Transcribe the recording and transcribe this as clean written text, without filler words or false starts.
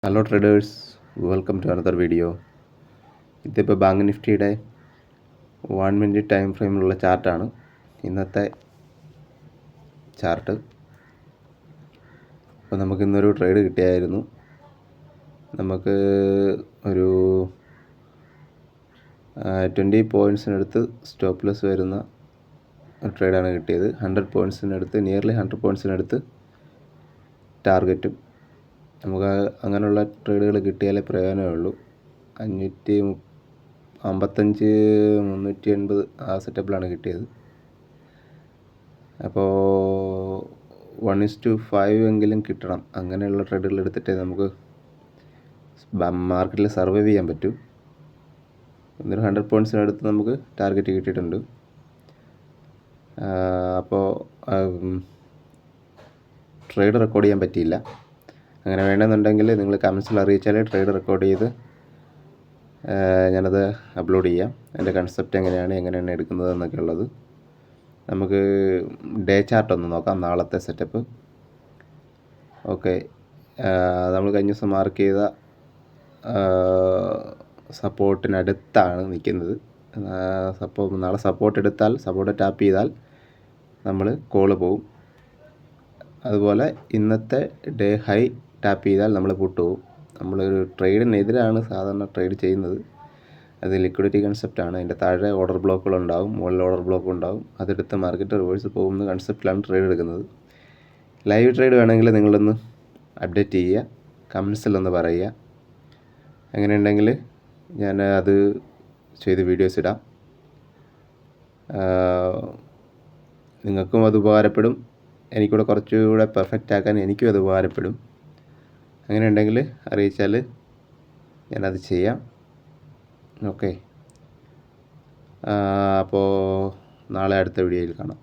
Hello traders, welcome to another video. ഇതിപ്പോൾ bank നിഫ്റ്റിയുടെ 1 minute time ഫ്രെയിമിലുള്ള ചാർട്ടാണ് ഇന്നത്തെ ചാർട്ട്. അപ്പോൾ നമുക്കിന്നൊരു ട്രേഡ് കിട്ടിയായിരുന്നു. നമുക്ക് ഒരു 20 പോയിൻറ്റ്സിനടുത്ത് സ്റ്റോപ്പ് ലെസ് വരുന്ന ട്രേഡാണ് കിട്ടിയത്. 100 പോയിൻറ്റ്സിനടുത്ത്, നിയർലി 100 പോയിൻറ്റ്സിനടുത്ത് ടാർഗറ്റും. നമുക്ക് അങ്ങനെയുള്ള ട്രേഡുകൾ കിട്ടിയാലേ പ്രയോജനമേ ഉള്ളൂ. 555, 380 ആ സെറ്റപ്പിലാണ് കിട്ടിയത്. അപ്പോൾ 1:5 എങ്കിലും കിട്ടണം. അങ്ങനെയുള്ള ട്രേഡുകൾ എടുത്തിട്ടേ നമുക്ക് മാർക്കറ്റിൽ സർവൈവ് ചെയ്യാൻ പറ്റൂ. ഇന്നൊരു 100 പോയിൻറ്റ്സിനടുത്ത് നമുക്ക് ടാർഗറ്റ് കിട്ടിയിട്ടുണ്ട്. അപ്പോൾ ട്രേഡ് റെക്കോർഡ് ചെയ്യാൻ പറ്റിയില്ല. അങ്ങനെ വേണമെന്നുണ്ടെങ്കിൽ നിങ്ങൾ കമൻസിൽ അറിയിച്ചാൽ ട്രേഡ് റെക്കോർഡ് ചെയ്ത് ഞാനത് അപ്ലോഡ് ചെയ്യാം. അതിൻ്റെ കൺസെപ്റ്റ് എങ്ങനെയാണ് എടുക്കുന്നത് എന്നൊക്കെ ഉള്ളത്. നമുക്ക് ഡേ ചാർട്ട് ഒന്ന് നോക്കാം, നാളത്തെ സെറ്റപ്പ്. ഓക്കെ, നമ്മൾ കഴിഞ്ഞ ദിവസം മാർക്ക് ചെയ്ത സപ്പോർട്ടിനടുത്താണ് നിൽക്കുന്നത്. നാളെ സപ്പോർട്ട് ടാപ്പ് ചെയ്താൽ നമ്മൾ കോള് പോവും. അതുപോലെ ഇന്നത്തെ ഡേ ഹൈ ടാപ്പ് ചെയ്താൽ നമ്മൾ പുട്ട് പോവും. നമ്മളൊരു ട്രേഡിനെതിരാണ് സാധാരണ ട്രേഡ് ചെയ്യുന്നത്. അത് ലിക്വിഡിറ്റി കൺസെപ്റ്റാണ്. അതിൻ്റെ താഴെ ഓർഡർ ബ്ലോക്കുകളുണ്ടാവും, മുകളിൽ ഓർഡർ ബ്ലോക്കും ഉണ്ടാവും. അതെടുത്ത് മാർക്കറ്റ് റിവേഴ്സ് പോകുന്ന കൺസെപ്റ്റിലാണ് ട്രേഡ് എടുക്കുന്നത്. ലൈവ് ട്രേഡ് വേണമെങ്കിൽ നിങ്ങളൊന്ന് അപ്ഡേറ്റ് ചെയ്യുക, കമൻസിലൊന്ന് പറയുക. അങ്ങനെയുണ്ടെങ്കിൽ ഞാൻ അത് ചെയ്ത് വീഡിയോസ് ഇടാം. നിങ്ങൾക്കും അത് ഉപകാരപ്പെടും. എനിക്കൂടെ കുറച്ചുകൂടെ പെർഫെക്റ്റ് ആക്കാൻ എനിക്കും അത് ഉപകാരപ്പെടും. അങ്ങനെ ഉണ്ടെങ്കിൽ അറിയിച്ചാൽ ഞാനത് ചെയ്യാം. ഓക്കെ, അപ്പോൾ നാളെ അടുത്ത വീഡിയോയിൽ കാണാം.